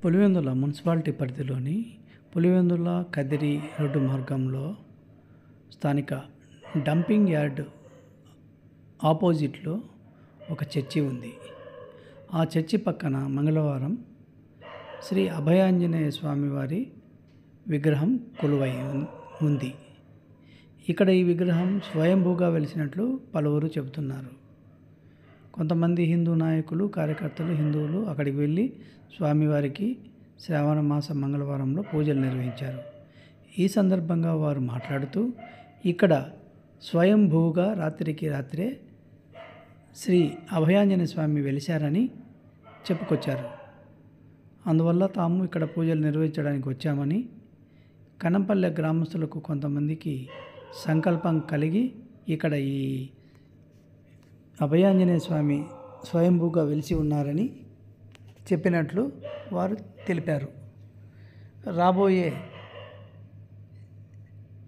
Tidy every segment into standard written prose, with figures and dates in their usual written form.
Pulivendula municipality పరిధిలోని Pulivendula Kadiri road మార్గంలో స్థానిక డంపింగ్ యార్డ్ ఆపోజిట్లో ఒక చర్చి ఉంది. ఆ చర్చి పక్కన మంగళవారం శ్రీ అభయాంజనేయ స్వామివారి విగ్రహం కొలువై ఉంది. ఇక్కడ ఈ విగ్రహం స్వయంభూగా వెలిసినట్లు పలువురు చెబుతున్నారు. కొంతమంది హిందూ నాయకులు, కార్యకర్తలు, హిందువులు అక్కడికి వెళ్ళి స్వామివారికి శ్రావణ మాస మంగళవారంలో పూజలు నిర్వహించారు. ఈ సందర్భంగా వారు మాట్లాడుతూ, ఇక్కడ స్వయంభూగా రాత్రికి రాత్రే శ్రీ అభయాంజనేయ స్వామి వెలిశారని చెప్పుకొచ్చారు. అందువల్ల తాము ఇక్కడ పూజలు నిర్వహించడానికి వచ్చామని, కనంపల్లె గ్రామస్తులకు కొంతమందికి సంకల్పం కలిగి ఇక్కడ ఈ అభయాంజనేయ స్వామి స్వయంభూగా వెలిసి ఉన్నారని చెప్పినట్లు వారు తెలిపారు. రాబోయే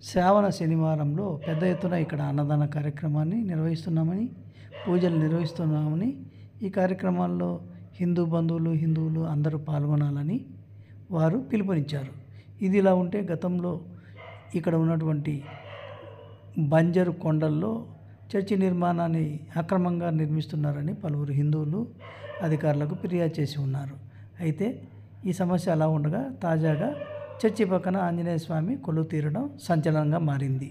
శ్రావణ శనివారంలో పెద్ద ఎత్తున ఇక్కడ అన్నదాన కార్యక్రమాన్ని నిర్వహిస్తున్నామని, పూజలు నిర్వహిస్తున్నామని, ఈ కార్యక్రమాల్లో హిందూ బంధువులు, హిందువులు అందరూ పాల్గొనాలని వారు పిలుపునిచ్చారు. ఇది ఇలా ఉంటే గతంలో ఇక్కడ ఉన్నటువంటి బంజరు కొండల్లో చర్చి నిర్మాణాన్ని అక్రమంగా నిర్మిస్తున్నారని పలువురు హిందువులు అధికారులకు ఫిర్యాదు చేసి ఉన్నారు. అయితే ఈ సమస్య అలా ఉండగా తాజాగా చర్చి పక్కన ఆంజనేయ స్వామి కొలువు తీరడం సంచలనంగా మారింది.